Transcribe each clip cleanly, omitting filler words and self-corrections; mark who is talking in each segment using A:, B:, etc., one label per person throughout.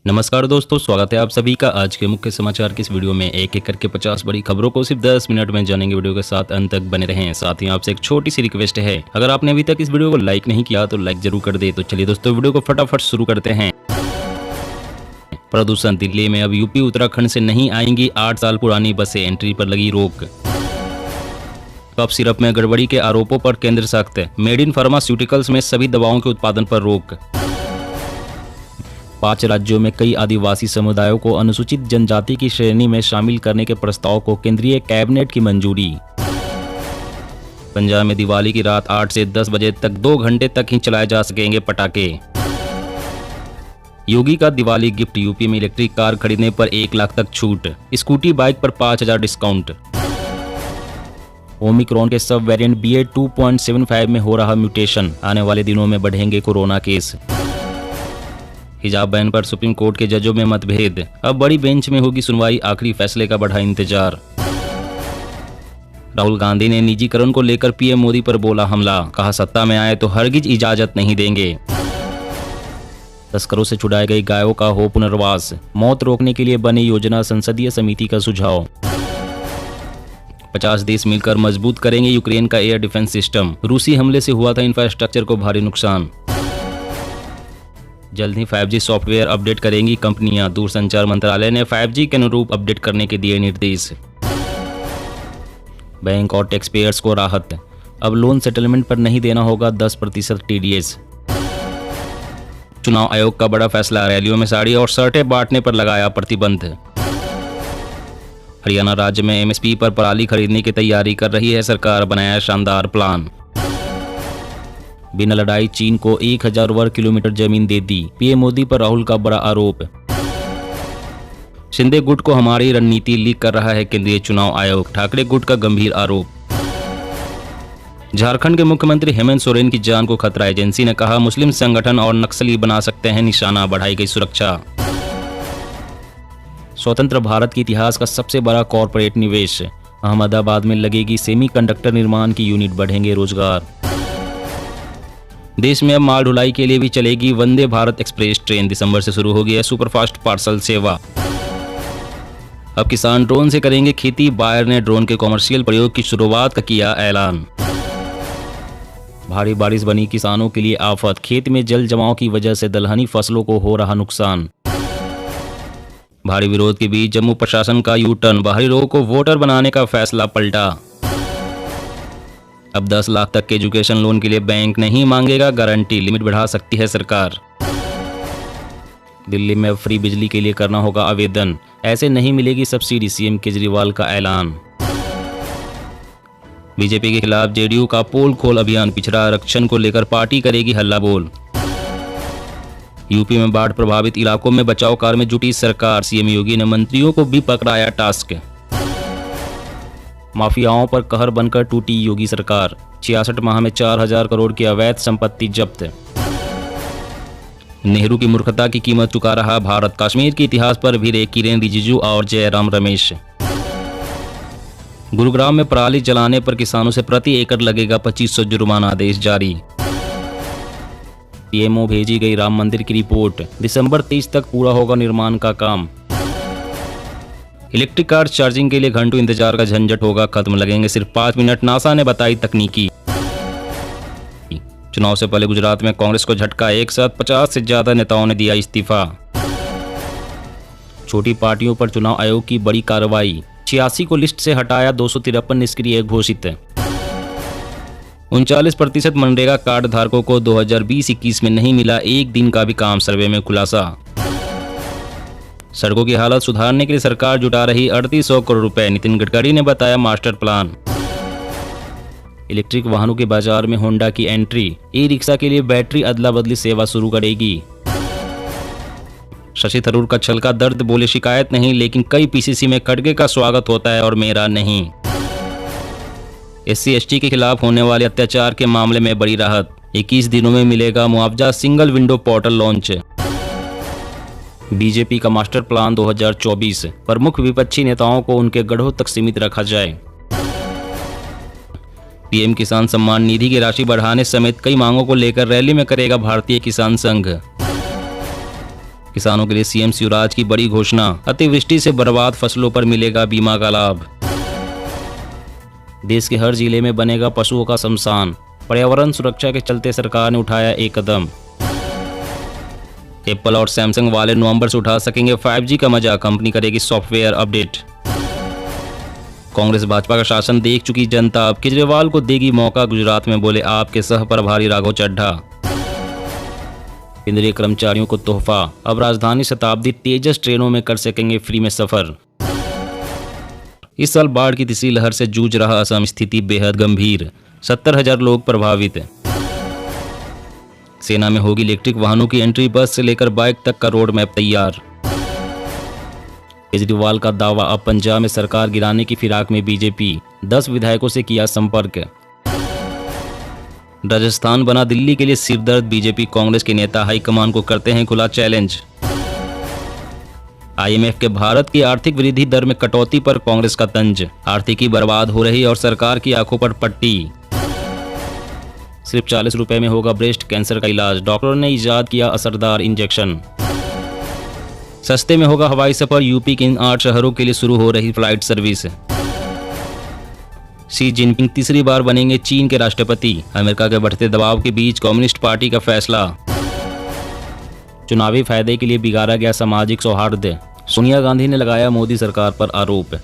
A: नमस्कार दोस्तों, स्वागत है आप सभी का आज के मुख्य समाचार की इस वीडियो में। एक एक करके 50 बड़ी खबरों को सिर्फ 10 मिनट में जानेंगे। वीडियो के साथ अंत तक बने रहें। साथ ही आपसे एक छोटी सी रिक्वेस्ट है, अगर आपने अभी तक इस वीडियो को लाइक नहीं किया तो लाइक जरूर कर दे। तो चलिए दोस्तों, वीडियो को फटाफट शुरू करते हैं। प्रदूषण, दिल्ली में अब यूपी उत्तराखंड से नहीं आएंगी 8 साल पुरानी बसें, एंट्री पर लगी रोक। कफ सिरप में गड़बड़ी के आरोपों पर केंद्र सख्त, मेड इन फार्मास्यूटिकल्स में सभी दवाओं के उत्पादन पर रोक। 5 राज्यों में कई आदिवासी समुदायों को अनुसूचित जनजाति की श्रेणी में शामिल करने के प्रस्ताव को केंद्रीय कैबिनेट की मंजूरी। पंजाब में दिवाली की रात 8 से 10 बजे तक 2 घंटे तक ही चलाए जा सकेंगे पटाखे। योगी का दिवाली गिफ्ट, यूपी में इलेक्ट्रिक कार खरीदने पर 1 लाख तक छूट, स्कूटी बाइक पर 5000 डिस्काउंट। ओमिक्रॉन के सब वेरिएंट BA.2.75 में हो रहा म्यूटेशन, आने वाले दिनों में बढ़ेंगे कोरोना केस। हिजाब बैन पर सुप्रीम कोर्ट के जजों में मतभेद, अब बड़ी बेंच में होगी सुनवाई, आखिरी फैसले का बढ़ा इंतजार। राहुल गांधी ने निजीकरण को लेकर पीएम मोदी पर बोला हमला, कहा सत्ता में आए तो हरगिज इजाजत नहीं देंगे। तस्करों से छुड़ाई गई गायों का हो पुनर्वास, मौत रोकने के लिए बनी योजना, संसदीय समिति का सुझाव। 50 देश मिलकर मजबूत करेंगे यूक्रेन का एयर डिफेंस सिस्टम, रूसी हमले से हुआ था इंफ्रास्ट्रक्चर को भारी नुकसान। जल्द ही 5G सॉफ्टवेयर अपडेट करेंगी कंपनियां, दूरसंचार मंत्रालय ने 5G के अनुरूप अपडेट करने के दिए निर्देश। बैंक और टैक्स पेयर्स को राहत, अब लोन सेटलमेंट पर नहीं देना होगा 10% TDS। चुनाव आयोग का बड़ा फैसला, रैलियों में साड़ी और शर्टें बांटने पर लगाया प्रतिबंध। हरियाणा राज्य में MSP पर पराली खरीदने की तैयारी कर रही है सरकार, बनाया शानदार प्लान। बिना लड़ाई चीन को 1000 वर्ग किलोमीटर जमीन दे दी, पीएम मोदी पर राहुल का बड़ा आरोप। शिंदे गुट को हमारी रणनीति लीक कर रहा है केंद्रीय चुनाव आयोग, ठाकरे गुट का गंभीर आरोप। झारखंड के मुख्यमंत्री हेमंत सोरेन की जान को खतरा, एजेंसी ने कहा मुस्लिम संगठन और नक्सली बना सकते हैं निशाना, बढ़ाई गई सुरक्षा। स्वतंत्र भारत के इतिहास का सबसे बड़ा कॉरपोरेट निवेश, अहमदाबाद में लगेगी सेमीकंडक्टर निर्माण की यूनिट, बढ़ेंगे रोजगार। देश में अब माल ढुलाई के लिए भी चलेगी वंदे भारत एक्सप्रेस ट्रेन, दिसंबर से शुरू होगी सुपरफास्ट पार्सल सेवा। अब किसान ड्रोन से करेंगे खेती, बायर ने ड्रोन के कॉमर्शियल प्रयोग की शुरुआत का किया ऐलान। भारी बारिश बनी किसानों के लिए आफत, खेत में जल जमाव की वजह से दलहनी फसलों को हो रहा नुकसान। भारी विरोध के बीच जम्मू प्रशासन का U-टर्न, बाहरी लोगों को वोटर बनाने का फैसला पलटा। अब 10 लाख तक के एजुकेशन लोन के लिए बैंक नहीं मांगेगा गारंटी, लिमिट बढ़ा सकती है सरकार। दिल्ली में अब फ्री बिजली के लिए करना होगा आवेदन, ऐसे नहीं मिलेगी सब्सिडी, सीएम केजरीवाल का ऐलान। बीजेपी के खिलाफ जेडीयू का पोल खोल अभियान, पिछड़ा आरक्षण को लेकर पार्टी करेगी हल्ला बोल। यूपी में बाढ़ प्रभावित इलाकों में बचाव कार्य में जुटी सरकार, सीएम योगी ने मंत्रियों को भी पकड़ाया टास्क। माफियाओं पर कहर बनकर टूटी योगी सरकार, 66 माह में 4000 करोड़ की अवैध संपत्ति जब्त। नेहरू की मूर्खता की कीमत चुका रहा भारत, कश्मीर के इतिहास पर भिड़े किरेन रिजिजू और जयराम रमेश। गुरुग्राम में पराली जलाने पर किसानों से प्रति एकड़ लगेगा 2500 जुर्माना, आदेश जारी। पीएमओ भेजी गई राम मंदिर की रिपोर्ट, दिसंबर 23 तक पूरा होगा निर्माण का काम। इलेक्ट्रिक कार चार्जिंग के लिए घंटों इंतजार का झंझट होगा खत्म, लगेंगे सिर्फ 5 मिनट, नासा ने बताई तकनीकी। चुनाव से पहले गुजरात में कांग्रेस को झटका, एक साथ 50 से ज्यादा नेताओं ने दिया इस्तीफा। छोटी पार्टियों पर चुनाव आयोग की बड़ी कार्रवाई, 86 को लिस्ट से हटाया, 253 निष्क्रिय घोषित। 39% मनरेगा कार्ड धारकों को 2020-21 में नहीं मिला 1 दिन का भी काम, सर्वे में खुलासा। सड़कों की हालत सुधारने के लिए सरकार जुटा रही 3800 करोड़ रुपए, नितिन गडकरी ने बताया मास्टर प्लान। इलेक्ट्रिक वाहनों के बाजार में होंडा की एंट्री, ई-रिक्शा के लिए बैटरी अदला बदली सेवा शुरू करेगी। शशि थरूर का छल का दर्द, बोले शिकायत नहीं लेकिन कई पीसीसी में खड़गे का स्वागत होता है और मेरा नहीं। SC/ST के खिलाफ होने वाले अत्याचार के मामले में बड़ी राहत, 21 दिनों में मिलेगा मुआवजा, single window portal launch. BJP का मास्टर प्लान 2024, प्रमुख विपक्षी नेताओं को उनके गढ़ों तक सीमित रखा जाए। पीएम किसान सम्मान निधि की राशि बढ़ाने समेत कई मांगों को लेकर रैली में करेगा भारतीय किसान संघ। किसानों के लिए सीएम शिवराज की बड़ी घोषणा, अतिवृष्टि से बर्बाद फसलों पर मिलेगा बीमा का लाभ। देश के हर जिले में बनेगा पशुओं का शमशान, पर्यावरण सुरक्षा के चलते सरकार ने उठाया एक कदम। एप्पल और सैमसंग वाले नवंबर से उठा सकेंगे 5G का मजा, कंपनी करेगी सॉफ्टवेयर अपडेट। कांग्रेस भाजपा का शासन देख चुकी जनता, अब केजरीवाल को देगी मौका, गुजरात में बोले आपके सह प्रभारी राघव चड्ढा। केंद्रीय कर्मचारियों को तोहफा, अब राजधानी शताब्दी तेजस ट्रेनों में कर सकेंगे फ्री में सफर। इस साल बाढ़ की तीसरी लहर से जूझ रहा असम, स्थिति बेहद गंभीर, 70,000 लोग प्रभावित। सेना में होगी इलेक्ट्रिक वाहनों की एंट्री, बस से लेकर बाइक तक का रोड मैप तैयार। केजरीवाल का दावा, अब पंजाब में सरकार गिराने की फिराक में बीजेपी, 10 विधायकों से किया संपर्क। राजस्थान बना दिल्ली के लिए सिरदर्द, बीजेपी कांग्रेस के नेता हाईकमान को करते हैं खुला चैलेंज। IMF के भारत की आर्थिक वृद्धि दर में कटौती पर कांग्रेस का तंज, आर्थिकी बर्बाद हो रही और सरकार की आंखों पर पट्टी। सिर्फ 40 रुपए में होगा ब्रेस्ट कैंसर का इलाज, डॉक्टरों ने इजाद किया असरदार इंजेक्शन। सस्ते में होगा हवाई सफर, यूपी के इन 8 शहरों के लिए शुरू हो रही फ्लाइट सर्विस। शी जिनपिंग तीसरी बार बनेंगे चीन के राष्ट्रपति, अमेरिका के बढ़ते दबाव के बीच कम्युनिस्ट पार्टी का फैसला। चुनावी फायदे के लिए बिगाड़ा गया सामाजिक सौहार्द, सोनिया गांधी ने लगाया मोदी सरकार पर आरोप।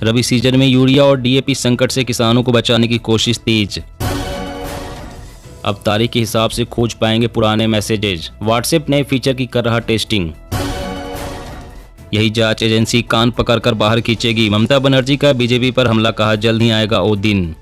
A: रबी सीजन में यूरिया और DAP संकट से किसानों को बचाने की कोशिश तेज, अब तारीख के हिसाब से खोज पाएंगे पुराने मैसेजेज, व्हाट्सएप नए फीचर की कर रहा टेस्टिंग। यही जांच एजेंसी कान पकड़कर बाहर खींचेगी, ममता बनर्जी का बीजेपी पर हमला, कहा जल्द ही आएगा वो दिन।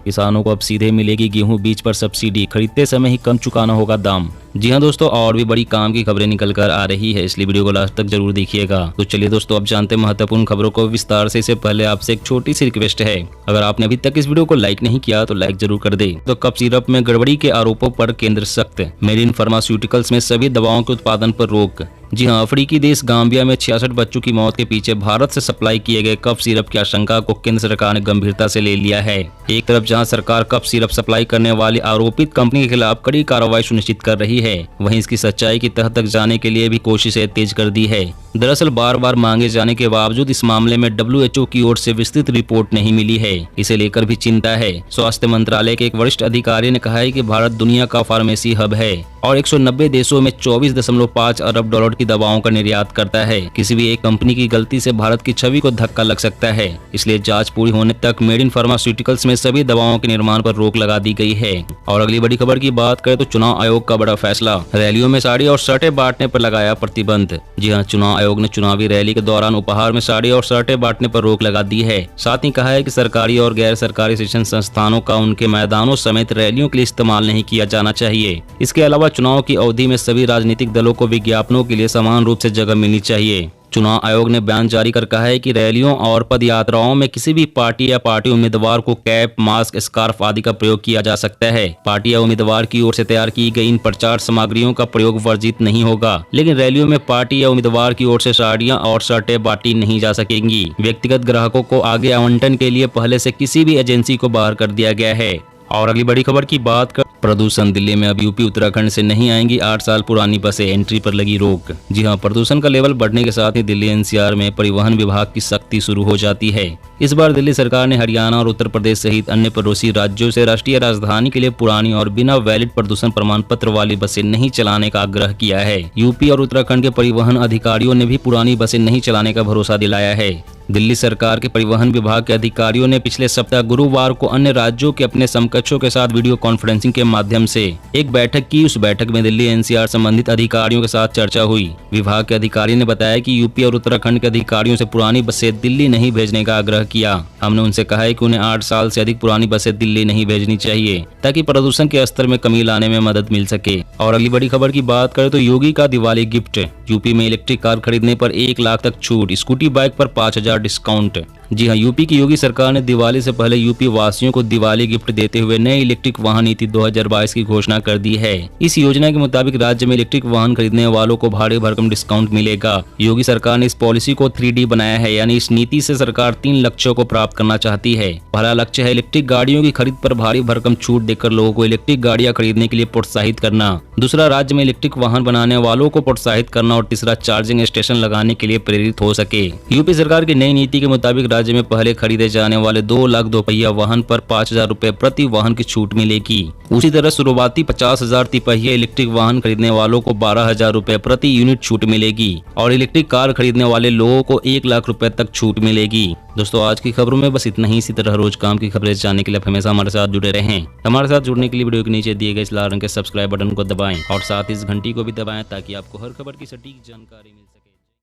A: किसानों को अब सीधे मिलेगी गेहूं बीज पर सब्सिडी, खरीदते समय ही कम चुकाना होगा दाम। जी हाँ दोस्तों, और भी बड़ी काम की खबरें निकल कर आ रही है, इसलिए वीडियो को लास्ट तक जरूर देखिएगा। तो चलिए दोस्तों, अब जानते हैं महत्वपूर्ण खबरों को विस्तार से। इससे पहले आपसे एक छोटी सी रिक्वेस्ट है, अगर आपने अभी तक इस वीडियो को लाइक नहीं किया तो लाइक जरूर कर दे। तो कफ सिरप में गड़बड़ी के आरोपों पर केंद्र सख्त, मेड इन फार्मास्यूटिकल्स में सभी दवाओं के उत्पादन पर रोक। जी हाँ, अफ्रीकी देश गाम्बिया में 66 बच्चों की मौत के पीछे भारत से सप्लाई किए गए कफ सिरप की आशंका को केंद्र सरकार ने गंभीरता से ले लिया है। एक तरफ जहां सरकार कफ सिरप सप्लाई करने वाली आरोपित कंपनी के खिलाफ कड़ी कार्रवाई सुनिश्चित कर रही है, वहीं इसकी सच्चाई की तह तक जाने के लिए भी कोशिशें तेज कर दी है। दरअसल बार बार मांगे जाने के बावजूद इस मामले में WHO की ओर से विस्तृत रिपोर्ट नहीं मिली है, इसे लेकर भी चिंता है। स्वास्थ्य मंत्रालय के एक वरिष्ठ अधिकारी ने कहा है कि भारत दुनिया का फार्मेसी हब है और 190 देशों में 24.5 अरब डॉलर की दवाओं का निर्यात करता है। किसी भी एक कंपनी की गलती से भारत की छवि को धक्का लग सकता है, इसलिए जांच पूरी होने तक मेड इन फार्मास्यूटिकल्स में सभी दवाओं के निर्माण पर रोक लगा दी गई है। और अगली बड़ी खबर की बात करें तो चुनाव आयोग का बड़ा फैसला, रैलियों में साड़ी और शर्टें बांटने पर लगाया प्रतिबंध। जी हाँ, चुनाव आयोग ने चुनावी रैली के दौरान उपहार में साड़ी और शर्टें बांटने पर रोक लगा दी है। साथ ही कहा है कि सरकारी और गैर सरकारी शिक्षण संस्थानों का उनके मैदानों समेत रैलियों के लिए इस्तेमाल नहीं किया जाना चाहिए। इसके अलावा चुनाव की अवधि में सभी राजनीतिक दलों को विज्ञापनों के लिए समान रूप से जगह मिलनी चाहिए। चुनाव आयोग ने बयान जारी कर कहा है कि रैलियों और पद यात्राओं में किसी भी पार्टी या पार्टी उम्मीदवार को कैप, मास्क, स्कार्फ आदि का प्रयोग किया जा सकता है। पार्टी या उम्मीदवार की ओर से तैयार की गई इन प्रचार सामग्रियों का प्रयोग वर्जित नहीं होगा, लेकिन रैलियों में पार्टी या उम्मीदवार की ओर से साड़ियां और शर्टें बांटी नहीं जा सकेंगी। व्यक्तिगत ग्राहकों को आगे आवंटन के लिए पहले से किसी भी एजेंसी को बाहर कर दिया गया है। और अगली बड़ी खबर की बात कर प्रदूषण, दिल्ली में अब यूपी उत्तराखंड से नहीं आएंगी 8 साल पुरानी बसें, एंट्री पर लगी रोक। जी हां, प्रदूषण का लेवल बढ़ने के साथ ही दिल्ली NCR में परिवहन विभाग की सख्ती शुरू हो जाती है। इस बार दिल्ली सरकार ने हरियाणा और उत्तर प्रदेश सहित अन्य पड़ोसी राज्यों से राष्ट्रीय राजधानी के लिए पुरानी और बिना वैलिड प्रदूषण प्रमाण पत्र वाली बसें नहीं चलाने का आग्रह किया है। यूपी और उत्तराखंड के परिवहन अधिकारियों ने भी पुरानी बसें नहीं चलाने का भरोसा दिलाया है। दिल्ली सरकार के परिवहन विभाग के अधिकारियों ने पिछले सप्ताह गुरुवार को अन्य राज्यों के अपने समकक्षों के साथ वीडियो कॉन्फ्रेंसिंग के माध्यम से एक बैठक की। उस बैठक में दिल्ली NCR संबंधित अधिकारियों के साथ चर्चा हुई। विभाग के अधिकारी ने बताया कि यूपी और उत्तराखंड के अधिकारियों से पुरानी बसें दिल्ली नहीं भेजने का आग्रह किया। हमने उनसे कहा है कि उन्हें 8 साल से अधिक पुरानी बसें दिल्ली नहीं भेजनी चाहिए, ताकि प्रदूषण के स्तर में कमी लाने में मदद मिल सके। और अगली बड़ी खबर की बात करें तो योगी का दिवाली गिफ्ट, यूपी में इलेक्ट्रिक कार खरीदने पर 1 लाख तक छूट, स्कूटी बाइक पर 5,000 डिस्काउंट। जी हां, यूपी की योगी सरकार ने दिवाली से पहले यूपी वासियों को दिवाली गिफ्ट देते हुए नई इलेक्ट्रिक वाहन नीति 2022 की घोषणा कर दी है। इस योजना के मुताबिक राज्य में इलेक्ट्रिक वाहन खरीदने वालों को भारी भरकम डिस्काउंट मिलेगा। योगी सरकार ने इस पॉलिसी को 3D बनाया है, यानी इस नीति से सरकार 3 लक्ष्यों को प्राप्त करना चाहती है। पहला लक्ष्य है इलेक्ट्रिक गाड़ियों की खरीद पर भारी भरकम छूट देकर लोगों को इलेक्ट्रिक गाड़ियां खरीदने के लिए प्रोत्साहित करना। दूसरा, राज्य में इलेक्ट्रिक वाहन बनाने वालों को प्रोत्साहित करना और तीसरा, चार्जिंग स्टेशन लगाने के लिए प्रेरित हो सके। यूपी सरकार की नई नीति के मुताबिक राज्य में पहले खरीदे जाने वाले 2 लाख दोपहिया वाहन पर 5,000 रुपए प्रति वाहन की छूट मिलेगी। उसी तरह शुरुआती 50,000 तिपहिया इलेक्ट्रिक वाहन खरीदने वालों को 12,000 रुपए प्रति यूनिट छूट मिलेगी और इलेक्ट्रिक कार खरीदने वाले लोगों को 1 लाख रुपए तक छूट मिलेगी। दोस्तों, आज की खबरों में बस इतना ही। इसी तरह रोज काम की खबरें जानने के लिए आप हमेशा हमारे साथ जुड़े रहें। हमारे साथ जुड़ने के लिए वीडियो के नीचे दिए गए इस लाल रंग के सब्सक्राइब बटन को दबाएं और साथ ही इस घंटी को भी दबाएं ताकि आपको हर खबर की सटीक जानकारी मिल सके।